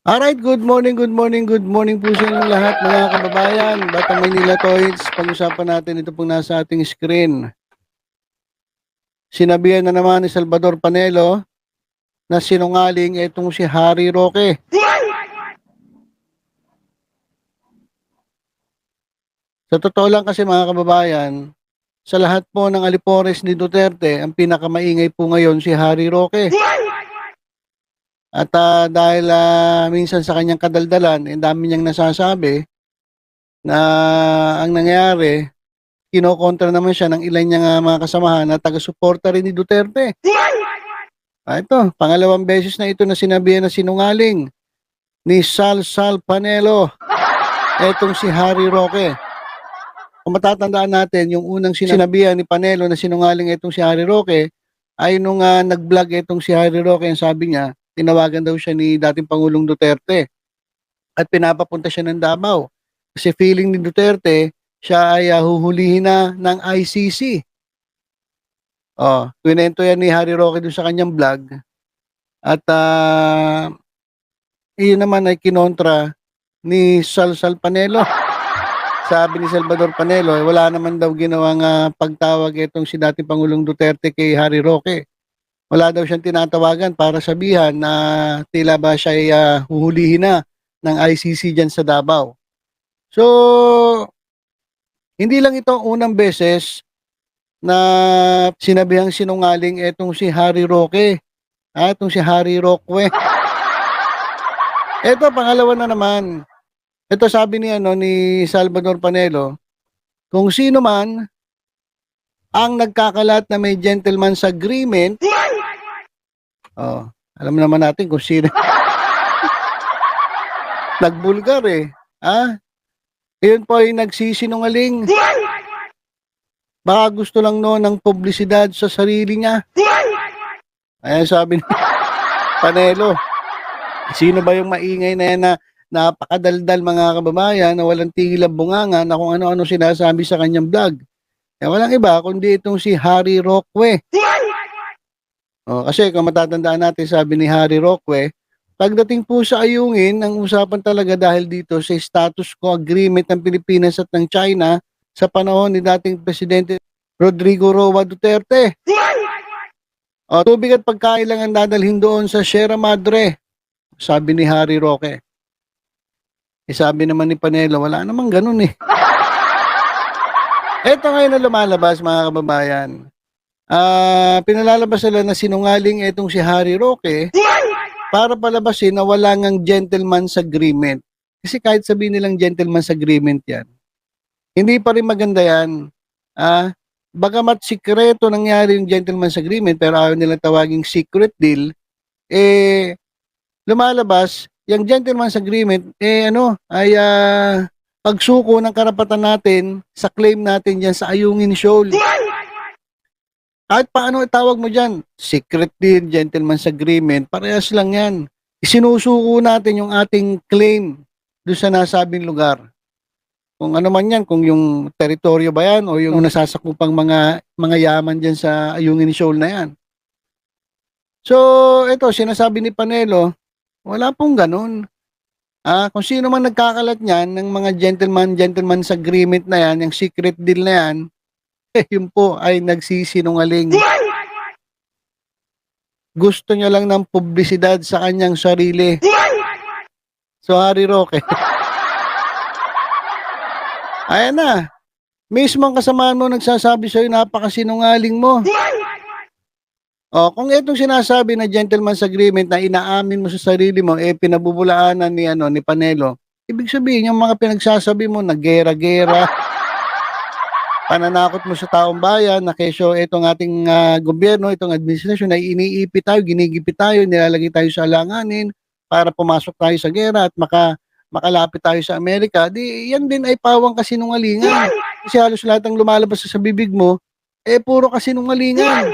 Alright, good morning, good morning, good morning po sa inyong lahat mga kababayan. Batang Maynila Toys, pag-usapan natin ito pong nasa ating screen. Sinabihan na naman ni Salvador Panelo na sinungaling itong si Harry Roque. Sa totoo lang kasi mga kababayan, sa lahat po ng alipores ni Duterte, ang pinakamaingay po ngayon si Harry Roque. At dahil minsan sa kanyang kadaldalan, dami niyang nasasabi na ang nangyari, kinokontra naman siya ng ilan niyang mga kasamahan na taga-suporta rin ni Duterte. Ito, pangalawang beses na ito na sinabihan na sinungaling ni Sal Panelo, etong si Harry Roque. Kung matatandaan natin, yung unang sinabihan ni Panelo na sinungaling itong si Harry Roque, ay nung nag-vlog itong si Harry Roque, ang sabi niya, tinawagan daw siya ni dating Pangulong Duterte at pinapapunta siya ng Davao. Kasi feeling ni Duterte, siya ay huhulihin na ng ICC. Kwento yan ni Harry Roque dun sa kanyang vlog. At iyon naman ay kinontra ni Sal Panelo. Sabi ni Salvador Panelo, wala naman daw ginawang pagtawag itong si dating Pangulong Duterte kay Harry Roque. Wala daw siyang tinatawagan para sabihan na tila ba siya ay huhulihin na ng ICC dyan sa Davao. So, hindi lang ito unang beses na sinabihang sinungaling itong si Harry Roque. Itong si Harry Roque. Ito, pangalawa na naman. Ito sabi ni Salvador Panelo, kung sino man ang nagkakalat na may gentleman's agreement, alam naman natin kung sino. Nagbulgar eh. Iyon po ay nagsisinungaling. Baka gusto lang ng publisidad sa sarili niya. Ayan sabi ni Panelo. Sino ba yung maingay na yan na napakadaldal mga kababayan na walang tigil ang bunganga na kung ano-ano sinasabi sa kanyang vlog. Walang iba kundi itong si Harry Roque. Kasi kung matatandaan natin, sabi ni Harry Roque, pagdating po sa ayungin, ang usapan talaga dahil dito sa status quo agreement ng Pilipinas at ng China sa panahon ni dating Presidente Rodrigo Roa Duterte. Tubig at pagkain lang ang dadalhin doon sa Sierra Madre, sabi ni Harry Roque. Sabi naman ni Panelo, wala namang ganun eh. Ito ngayon na lumalabas mga kababayan. Pinalalabas nila na sinungaling itong si Harry Roque para palabasin na wala ngang gentleman's agreement. Kasi kahit sabihin nilang gentleman's agreement yan, hindi pa rin maganda yan. Bagamat sikreto nangyari yung gentleman's agreement pero ayaw nila tawaging secret deal, lumalabas yung gentleman's agreement ay pagsuko ng karapatan natin sa claim natin diyan sa Ayungin Shoal. At paano itawag mo diyan? Secret deal, gentleman's agreement, parehas lang yan. Isinusuko natin yung ating claim doon sa nasabing lugar. Kung ano man yan, kung yung teritoryo ba yan o yung nasasakupang mga yaman diyan sa Ayungin Shoal na yan. So, ito sinasabi ni Panelo, wala pong ganun. Kung sino man nagkakalat niyan ng mga gentleman's agreement na yan, yung secret deal na yan, yun po ay nagsisinungaling. Gusto niya lang ng publisidad sa kanyang sarili. So, Harry Roque. Ayan na. Mismo ang kasama mo nagsasabi sa'yo, napakasinungaling mo. Kung itong sinasabi na gentleman's agreement na inaamin mo sa sarili mo, pinabubulaanan ni Panelo, ibig sabihin yung mga pinagsasabi mo na gera-gera, pananakot mo sa taong bayan, na kesyo itong ating gobyerno, itong administrasyon, ay iniipit tayo, ginigipit tayo, nilalagay tayo sa alanganin para pumasok tayo sa gera at makalapit tayo sa Amerika, di yan din ay pawang kasinungalingan. Kasi halos lahat ng lumalabas sa bibig mo, puro kasinungalingan.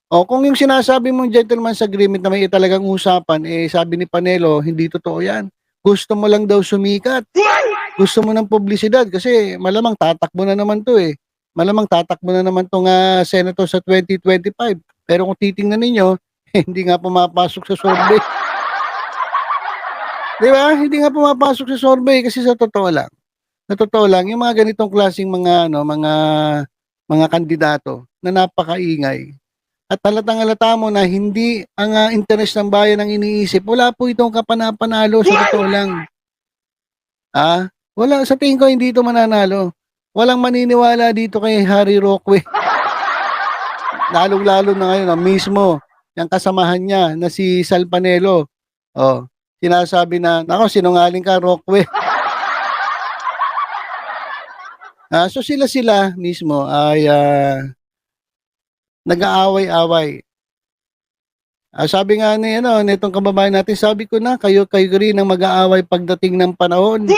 Kung yung sinasabi mong gentleman's agreement na may talagang usapan, sabi ni Panelo, hindi totoo yan. Gusto mo lang daw sumikat. Gusto mo ng publisidad kasi malamang tatakbo na naman to eh. Malamang tatakbo na naman tong senator sa 2025. Pero kung titingnan ninyo, hindi nga pumapasok sa survey. 'Di ba? Hindi nga pumapasok sa survey kasi sa totoo lang yung mga ganitong klaseng mga ano, mga kandidato na napakaingay at halatang-halata mo na hindi ang, interes ng bayan ang iniisip, wala po itong kapana-panalo sa totoo lang. Wala sa tingin ko hindi ito mananalo. Walang maniniwala dito kay Harry Roque, lalong-lalo na ngayon, mismo yang kasamahan niya na si Sal Panelo, oh, sinasabi na, "Naku sinungaling ka Roque." So sila mismo ay, nag-aaway-away. Sabi nga ni ano, nitong kababayan natin, sabi ko na kayo kayo rin ang mag-aaway pagdating ng panahon.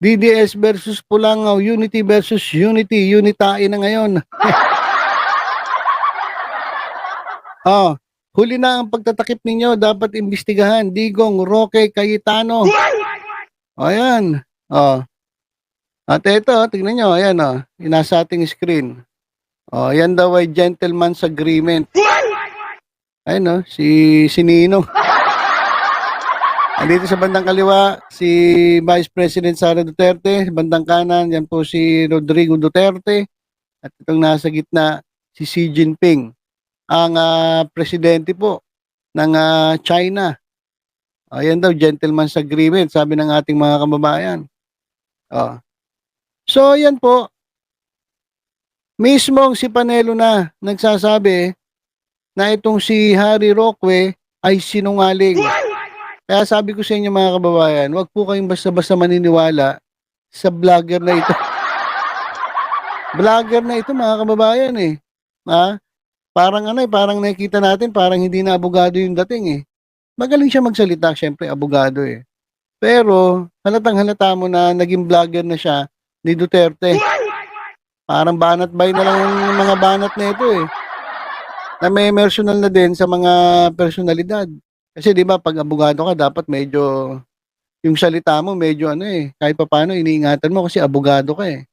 DDS versus Pulangaw, Unity versus Unity, Unitae na ngayon. Oh, huli na ang pagtatakip ninyo, dapat imbestigahan. Digong, Roque, Cayetano. O yan. Oh. At ito, tingnan nyo, ayan nasa ating screen. Yan daw ay gentleman's agreement. Ayun si Ninong. Andito sa bandang kaliwa, si Vice President Sara Duterte. Sa bandang kanan, yan po si Rodrigo Duterte. At itong nasa gitna, si Xi Jinping. Ang presidente po ng China. Yan daw, gentleman's agreement, sabi ng ating mga kababayan. So, yan po. Mismong si Panelo na nagsasabi na itong si Harry Roque ay sinungaling. Kaya sabi ko sa inyo mga kababayan, wag po kayong basta-basta maniniwala sa vlogger na ito. Vlogger na ito mga kababayan eh. Parang parang nakikita natin parang hindi na abogado yung dating eh. Magaling siya magsalita, syempre abogado eh. Pero halatang-halata mo na naging vlogger na siya ni Duterte. Parang banat bay na lang yung mga banat na ito eh. Na may personal na din sa mga personalidad. Kasi 'di ba pag abogado ka dapat medyo yung salita mo medyo kahit papaano iniingatan mo kasi abogado ka eh.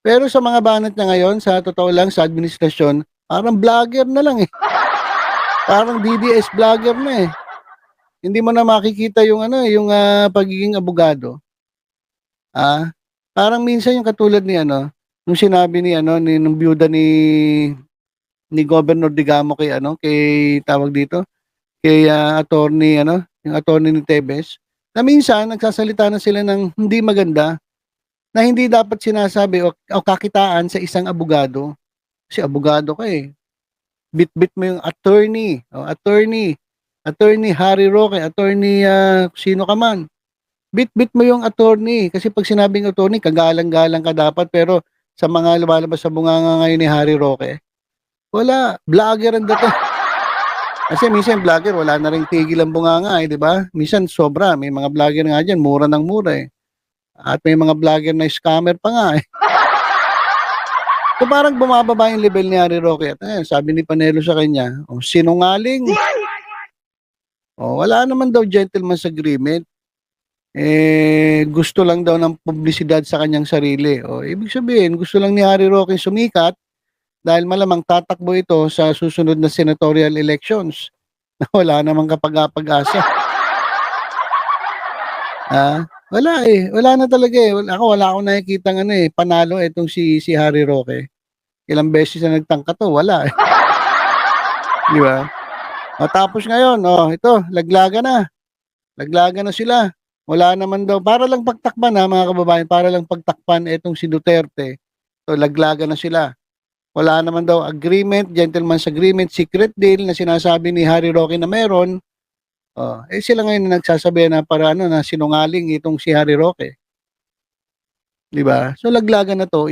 Pero sa mga banat niya ngayon, sa totoo lang sa administrasyon, parang vlogger na lang eh. Parang DDS vlogger na eh. Hindi mo na makikita yung yung pagiging abogado. Parang minsan yung katulad ni nung sinabi ni nung byuda ni Governor Digamo kay tawag dito, kay attorney yung attorney ni Tebes, na minsan nagsasalita na sila ng hindi maganda na hindi dapat sinasabi o kakitaan sa isang abogado. Kasi abogado ka eh. Bit-bit mo yung attorney, attorney Harry Roque, attorney sino ka man. Bit-bit mo yung attorney kasi pag sinabing attorney, kagalang-galang ka dapat, pero sa mga lumalabas sa bunganga ngayon ni Harry Roque, wala, vlogger ang dating. Kasi minsan vlogger, wala na ring tigil ang bunganga di ba? Minsan sobra, may mga vlogger nga dyan, mura ng mura eh. At may mga vlogger na scammer pa nga eh. So parang bumababa yung level ni Harry Roque. At sabi ni Panelo sa kanya, sinungaling. Wala naman daw gentleman's agreement. Gusto lang daw ng publisidad sa kanyang sarili. Ibig sabihin, gusto lang ni Harry Roque sumikat dahil malamang tatakbo ito sa susunod na senatorial elections na wala namang kapag-asa. Wala eh. Wala na talaga eh. Wala akong nakikitang panalo itong si Harry Roque. Ilang beses na nagtangka to, wala eh. Di ba? Tapos ngayon, ito, laglaga na. Laglaga na sila. Wala naman daw, para lang pagtakpan mga kababayan, para lang pagtakpan itong si Duterte. So, laglaga na sila. Wala naman daw agreement, gentleman's agreement, secret deal na sinasabi ni Harry Roque na meron. Sila ngayon na nagsasabi na para na sinungaling itong si Harry Roque. Di ba? So laglaga na to,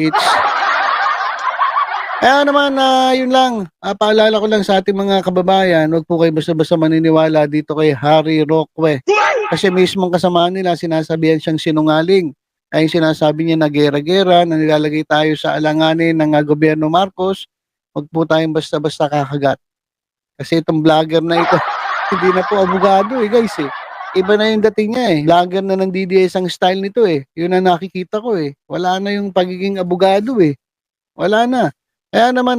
kaya naman yun lang. Paalala ko lang sa ating mga kababayan, huwag po kayo basta-basta maniniwala dito kay Harry Roque. Kasi mismong kasamaan nila, sinasabihan siyang sinungaling. Ay sinasabi niya na gera-gera, na nilalagay tayo sa alanganin ng gobyerno Marcos. Huwag po tayong basta-basta kakagat. Kasi itong vlogger na ito, hindi na po abogado guys eh. Iba na yung dating niya eh. Vlogger na ng DDS ang style nito eh. Yun ang nakikita ko eh. Wala na yung pagiging abogado eh. Wala na. Kaya naman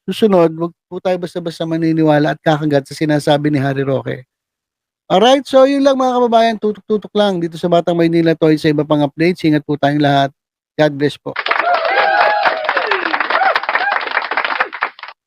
susunod, wag po tayo basta-basta maniniwala at kakagat sa sinasabi ni Harry Roque. Alright, so yun lang mga kababayan, tutok-tutok lang dito sa Batang Maynila Toy sa iba pang updates. Ingat po tayong lahat. God bless po.